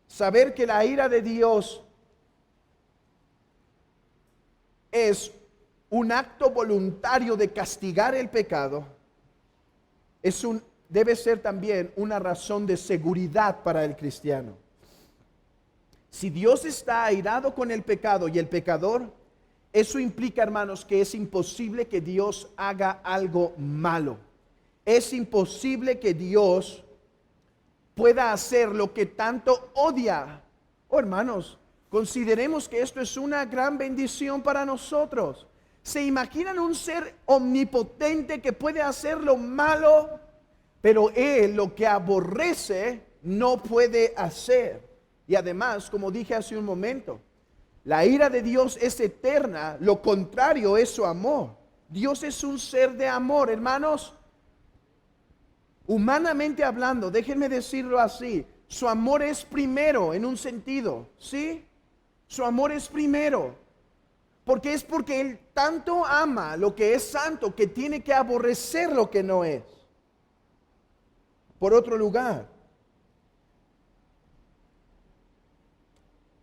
saber que la ira de Dios es un acto voluntario de castigar el pecado, debe ser también una razón de seguridad para el cristiano. Si Dios está airado con el pecado y el pecador, eso implica, hermanos, que es imposible que Dios haga algo malo. Es imposible que Dios pueda hacer lo que tanto odia. Oh, hermanos, consideremos que esto es una gran bendición para nosotros. ¿Se imaginan un ser omnipotente que puede hacer lo malo, pero Él lo que aborrece no puede hacer? Y además, como dije hace un momento, la ira de Dios es eterna, lo contrario es su amor. Dios es un ser de amor, hermanos. Humanamente hablando, déjenme decirlo así, su amor es primero en un sentido, ¿sí? Su amor es primero, porque Él tanto ama lo que es santo que tiene que aborrecer lo que no es. Por otro lugar,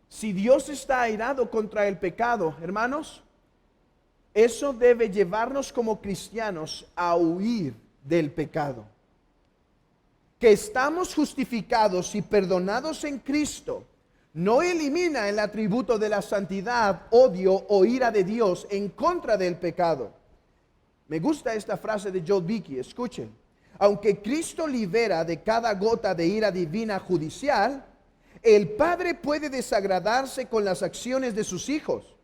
si Dios está airado contra el pecado, hermanos, eso debe llevarnos como cristianos a huir del pecado. Que estamos justificados y perdonados en Cristo no elimina el atributo de la santidad, odio o ira de Dios en contra del pecado. Me gusta esta frase de Joel Beeke, escuchen. Aunque Cristo libera de cada gota de ira divina judicial, el Padre puede desagradarse con las acciones de sus hijos.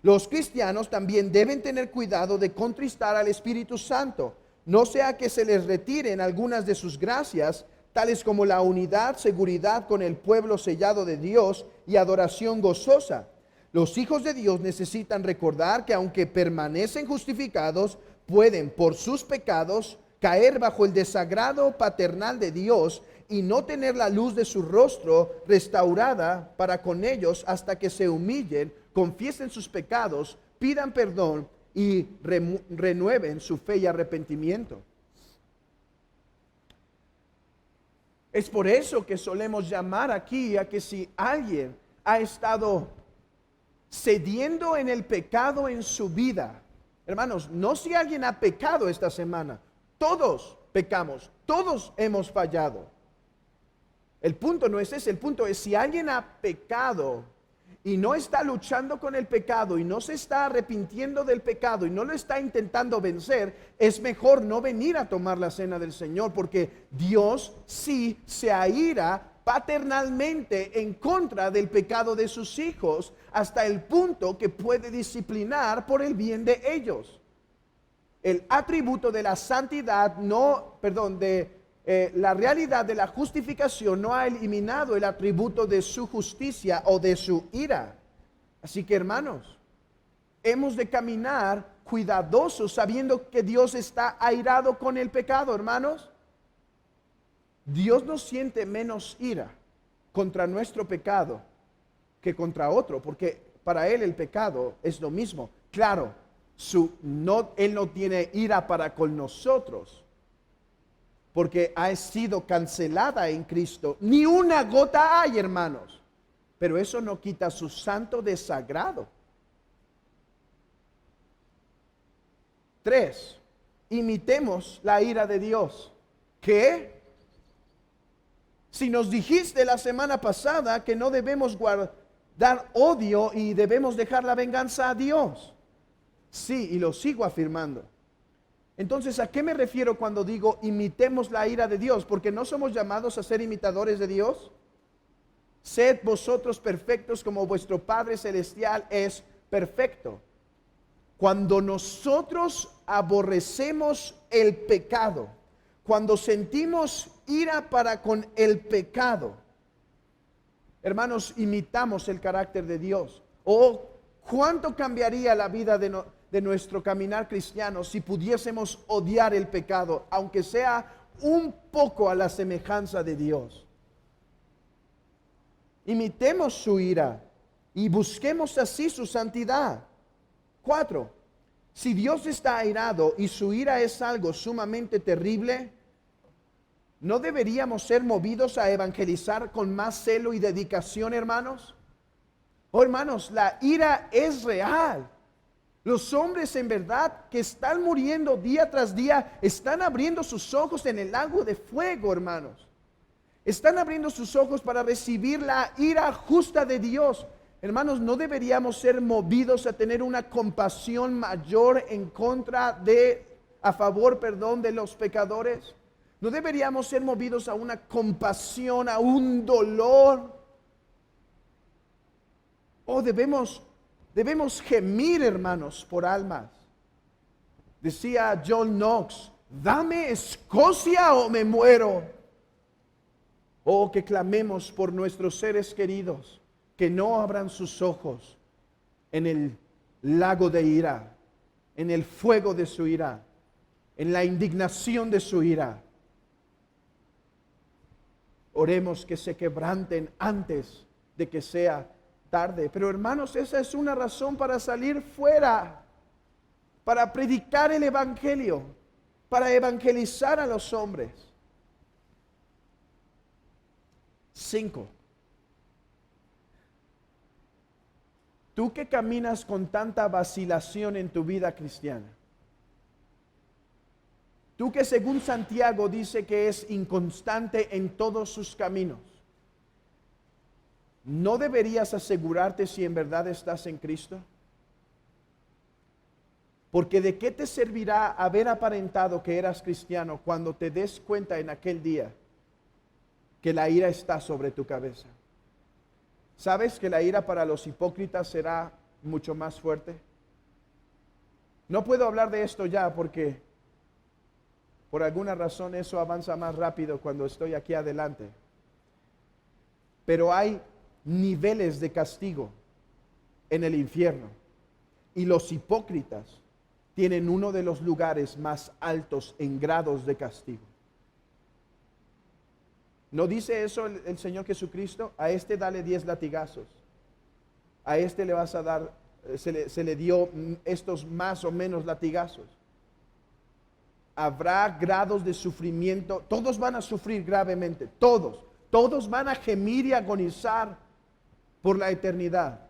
Los cristianos también deben tener cuidado de contristar al Espíritu Santo, no sea que se les retiren algunas de sus gracias, tales como la unidad, seguridad con el pueblo sellado de Dios y adoración gozosa. Los hijos de Dios necesitan recordar que aunque permanecen justificados, pueden por sus pecados caer bajo el desagrado paternal de Dios y no tener la luz de su rostro restaurada para con ellos hasta que se humillen, confiesen sus pecados, pidan perdón y renueven su fe y arrepentimiento. Es por eso que solemos llamar aquí a que si alguien ha estado cediendo en el pecado en su vida, hermanos, no si alguien ha pecado esta semana, todos pecamos, todos hemos fallado. El punto no es ese, el punto es si alguien ha pecado y no está luchando con el pecado y no se está arrepintiendo del pecado y no lo está intentando vencer, es mejor no venir a tomar la cena del Señor, porque Dios sí se aira paternalmente en contra del pecado de sus hijos hasta el punto que puede disciplinar por el bien de ellos. El atributo de la santidad la realidad de la justificación no ha eliminado el atributo de su justicia o de su ira. Así que, hermanos, hemos de caminar cuidadosos sabiendo que Dios está airado con el pecado, hermanos. Dios no siente menos ira contra nuestro pecado que contra otro, porque para Él el pecado es lo mismo. Claro, Él no tiene ira para con nosotros, porque ha sido cancelada en Cristo. Ni una gota hay, hermanos. Pero eso no quita su santo desagrado. 3. Imitemos la ira de Dios. ¿Qué? Si nos dijiste la semana pasada que no debemos guardar odio y debemos dejar la venganza a Dios. Sí, y lo sigo afirmando. Entonces, ¿a qué me refiero cuando digo imitemos la ira de Dios? Porque no somos llamados a ser imitadores de Dios. Sed vosotros perfectos como vuestro Padre Celestial es perfecto. Cuando nosotros aborrecemos el pecado, cuando sentimos ira para con el pecado, hermanos, imitamos el carácter de Dios. ¿O cuánto cambiaría la vida de nuestro caminar cristiano si pudiésemos odiar el pecado, aunque sea un poco a la semejanza de Dios? Imitemos su ira y busquemos así su santidad. 4. Si Dios está airado y su ira es algo sumamente terrible, ¿no deberíamos ser movidos a evangelizar con más celo y dedicación, hermanos? Oh, hermanos, la ira es real. Los hombres en verdad que están muriendo día tras día están abriendo sus ojos en el lago de fuego, hermanos. Están abriendo sus ojos para recibir la ira justa de Dios. Hermanos, ¿no deberíamos ser movidos a tener una compasión mayor a favor de los pecadores? ¿No deberíamos ser movidos a una compasión, a un dolor? Oh, debemos gemir, hermanos, por almas. Decía John Knox, dame Escocia o me muero. Oh, que clamemos por nuestros seres queridos, que no abran sus ojos en el lago de ira, en el fuego de su ira, en la indignación de su ira. Oremos que se quebranten antes de que sea tarde. Pero, hermanos, esa es una razón para salir fuera, para predicar el evangelio, para evangelizar a los hombres. 5. Tú que caminas con tanta vacilación en tu vida cristiana, tú que según Santiago dice que es inconstante en todos sus caminos, ¿no deberías asegurarte si en verdad estás en Cristo? Porque ¿de qué te servirá haber aparentado que eras cristiano cuando te des cuenta en aquel día que la ira está sobre tu cabeza? ¿Sabes que la ira para los hipócritas será mucho más fuerte? No puedo hablar de esto ya porque por alguna razón eso avanza más rápido cuando estoy aquí adelante. Pero hay niveles de castigo en el infierno y los hipócritas tienen uno de los lugares más altos en grados de castigo. ¿No dice eso el Señor Jesucristo? A este dale 10 latigazos. A este le vas a dar, se le dio estos más o menos latigazos. habrá grados de sufrimiento. Todos van a sufrir gravemente, todos. Todos van a gemir y agonizar por la eternidad.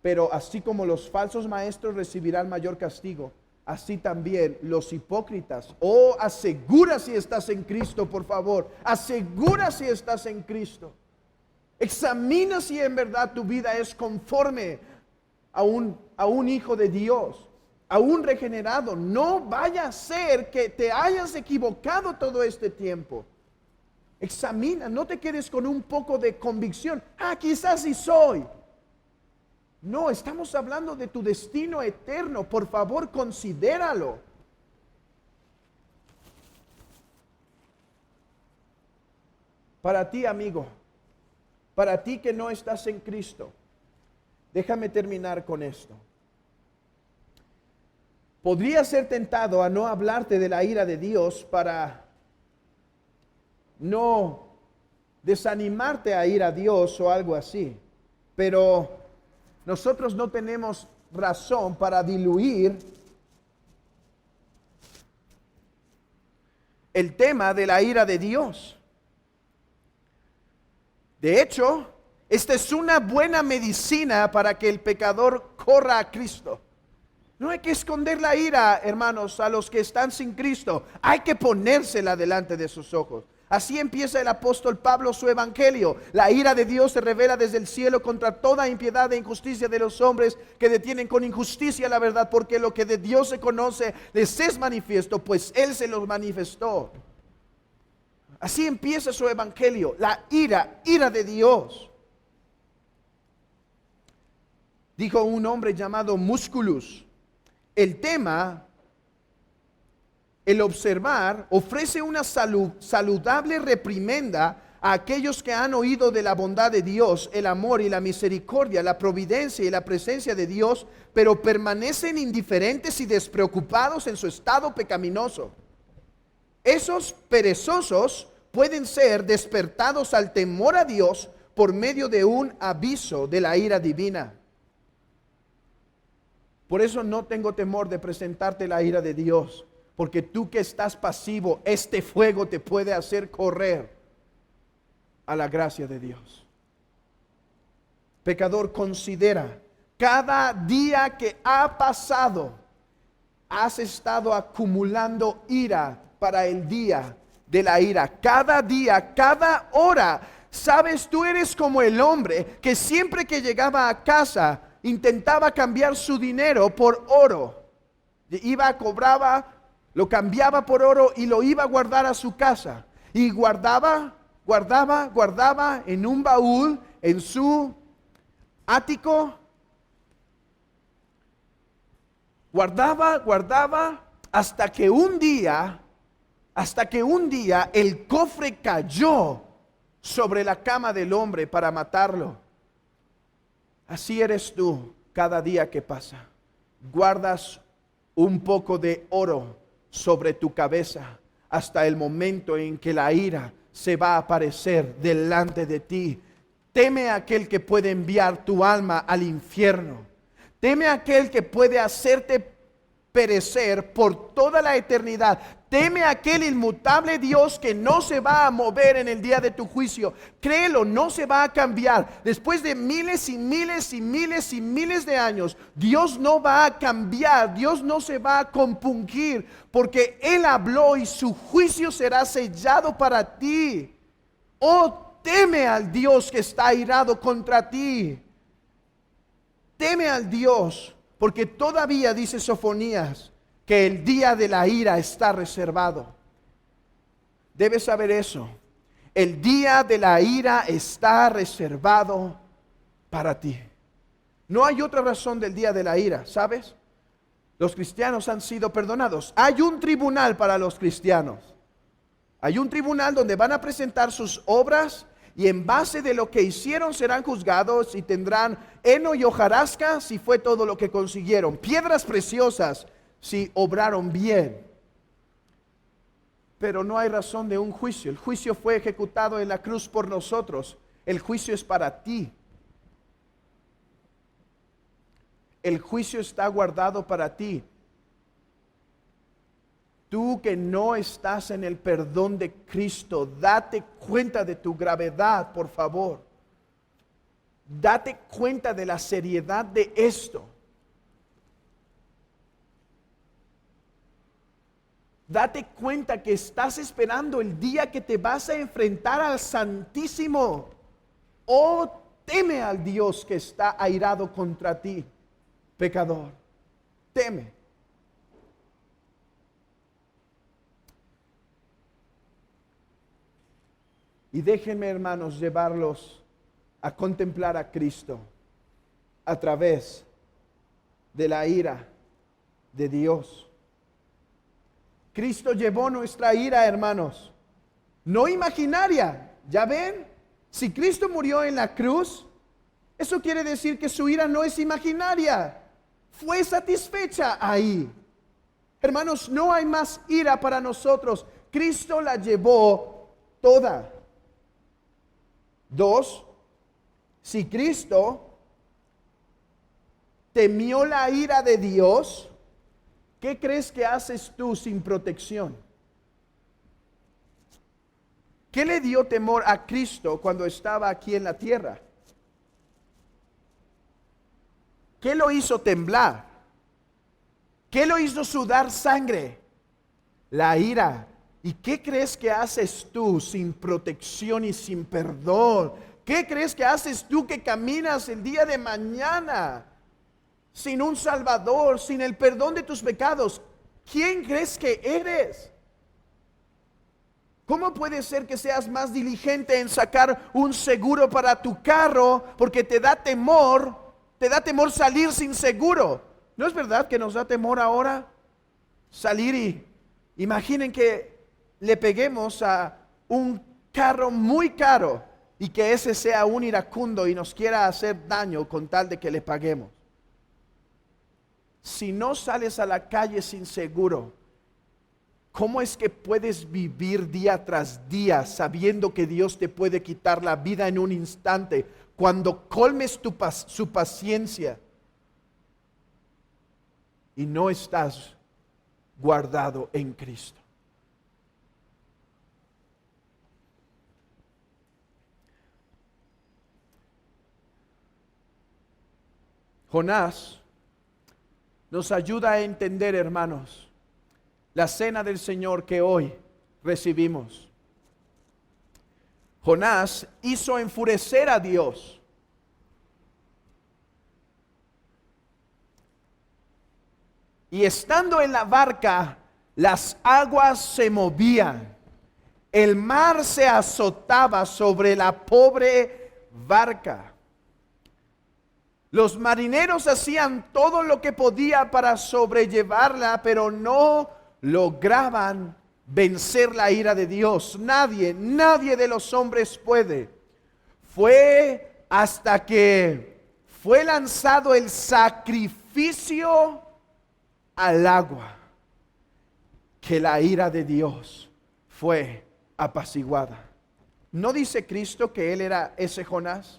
Pero así como los falsos maestros recibirán mayor castigo, así también los hipócritas. Oh, asegura si estás en Cristo, por favor. Asegura si estás en Cristo. Examina si en verdad tu vida es conforme a un hijo de Dios, a un regenerado. No vaya a ser que te hayas equivocado todo este tiempo. Examina, no te quedes con un poco de convicción. Quizás sí soy. No, estamos hablando de tu destino eterno. Por favor, considéralo. Para ti, amigo, para ti que no estás en Cristo, déjame terminar con esto. Podría ser tentado a no hablarte de la ira de Dios para no desanimarte a ir a Dios o algo así. Pero nosotros no tenemos razón para diluir el tema de la ira de Dios. De hecho, esta es una buena medicina para que el pecador corra a Cristo. No hay que esconder la ira, hermanos, a los que están sin Cristo. Hay que ponérsela delante de sus ojos. Así empieza el apóstol Pablo su evangelio. La ira de Dios se revela desde el cielo contra toda impiedad e injusticia de los hombres que detienen con injusticia la verdad, porque lo que de Dios se conoce les es manifiesto, pues Él se los manifestó. Así empieza su evangelio, la ira de Dios. Dijo un hombre llamado Musculus: el tema, el observar, ofrece una saludable reprimenda a aquellos que han oído de la bondad de Dios, el amor y la misericordia, la providencia y la presencia de Dios, pero permanecen indiferentes y despreocupados en su estado pecaminoso. Esos perezosos pueden ser despertados al temor a Dios por medio de un aviso de la ira divina. Por eso no tengo temor de presentarte la ira de Dios, porque tú que estás pasivo, este fuego te puede hacer correr a la gracia de Dios. Pecador, considera, cada día que ha pasado, has estado acumulando ira para el día de la ira. Cada día, cada hora. Sabes, tú eres como el hombre que siempre que llegaba a casa intentaba cambiar su dinero por oro. Cobraba, lo cambiaba por oro y lo iba a guardar a su casa. Y guardaba en un baúl, en su ático. Guardaba hasta que un día el cofre cayó sobre la cama del hombre para matarlo. Así eres tú cada día que pasa. Guardas un poco de oro sobre tu cabeza hasta el momento en que la ira se va a aparecer delante de ti. Teme a aquel que puede enviar tu alma al infierno. Teme a aquel que puede hacerte perecer por toda la eternidad. Teme a aquel inmutable Dios que no se va a mover en el día de tu juicio. Créelo, no se va a cambiar. Después de miles y miles y miles y miles de años, Dios no va a cambiar. Dios no se va a compungir, porque Él habló y su juicio será sellado para ti. Oh, teme al Dios que está airado contra ti. Teme al Dios, porque todavía dice Sofonías que el día de la ira está reservado. Debes saber eso. El día de la ira está reservado para ti. No hay otra razón del día de la ira, ¿sabes? Los cristianos han sido perdonados. Hay un tribunal para los cristianos. Hay un tribunal donde van a presentar sus obras y en base de lo que hicieron serán juzgados y tendrán heno y hojarasca si fue todo lo que consiguieron, piedras preciosas si obraron bien. Pero no hay razón de un juicio. El juicio fue ejecutado en la cruz por nosotros. El juicio es para ti. El juicio está guardado para ti. Tú que no estás en el perdón de Cristo, date cuenta de tu gravedad, por favor. Date cuenta de la seriedad de esto. Date cuenta que estás esperando el día que te vas a enfrentar al Santísimo. Oh, teme al Dios que está airado contra ti, pecador. Teme. Y déjenme, hermanos, llevarlos a contemplar a Cristo a través de la ira de Dios. Cristo llevó nuestra ira, hermanos, no imaginaria. ¿Ya ven? Si Cristo murió en la cruz, eso quiere decir que su ira no es imaginaria. Fue satisfecha ahí. Hermanos, no hay más ira para nosotros. Cristo la llevó toda. 2, si Cristo temió la ira de Dios, ¿qué crees que haces tú sin protección? ¿Qué le dio temor a Cristo cuando estaba aquí en la tierra? ¿Qué lo hizo temblar? ¿Qué lo hizo sudar sangre? La ira. ¿Y qué crees que haces tú sin protección y sin perdón? ¿Qué crees que haces tú que caminas el día de mañana sin un Salvador, sin el perdón de tus pecados? ¿Quién crees que eres? ¿Cómo puede ser que seas más diligente en sacar un seguro para tu carro porque te da temor salir sin seguro? ¿No es verdad que nos da temor ahora salir y imaginen que le peguemos a un carro muy caro y que ese sea un iracundo y nos quiera hacer daño con tal de que le paguemos? Si no sales a la calle sin seguro, ¿cómo es que puedes vivir día tras día sabiendo que Dios te puede quitar la vida en un instante cuando colmes su paciencia y no estás guardado en Cristo? Jonás nos ayuda a entender, hermanos, la cena del Señor que hoy recibimos. Jonás hizo enfurecer a Dios. Y estando en la barca, las aguas se movían. El mar se azotaba sobre la pobre barca. Los marineros hacían todo lo que podía para sobrellevarla, pero no lograban vencer la ira de Dios. Nadie de los hombres puede. Fue hasta que fue lanzado el sacrificio al agua que la ira de Dios fue apaciguada. ¿No dice Cristo que Él era ese Jonás,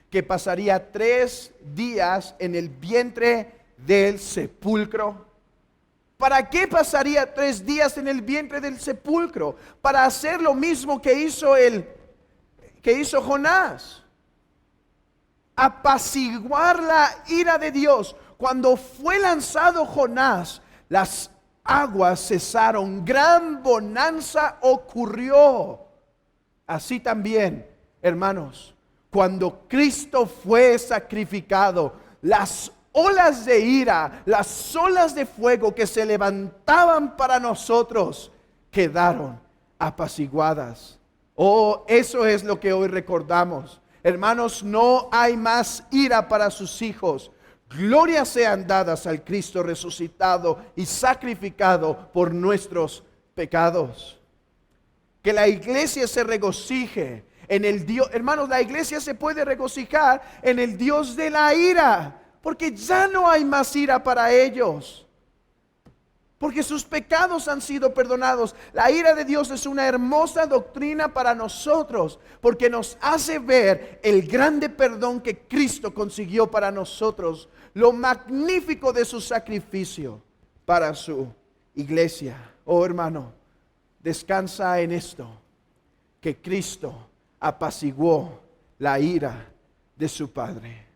que pasaría 3 días en el vientre del sepulcro? ¿Para qué pasaría 3 días en el vientre del sepulcro? Para hacer lo mismo que hizo Jonás. Apaciguar la ira de Dios. Cuando fue lanzado Jonás, las aguas cesaron, gran bonanza ocurrió. Así también, hermanos, cuando Cristo fue sacrificado, las olas de ira, las olas de fuego que se levantaban para nosotros, quedaron apaciguadas. Oh, eso es lo que hoy recordamos. Hermanos, no hay más ira para sus hijos. Glorias sean dadas al Cristo resucitado y sacrificado por nuestros pecados. Que la iglesia se regocije en el Dios. Hermanos, la iglesia se puede regocijar en el Dios de la ira, porque ya no hay más ira para ellos, porque sus pecados han sido perdonados. La ira de Dios es una hermosa doctrina para nosotros, porque nos hace ver el grande perdón que Cristo consiguió para nosotros, lo magnífico de su sacrificio para su Iglesia, oh hermano, descansa en esto, que Cristo apaciguó la ira de su Padre.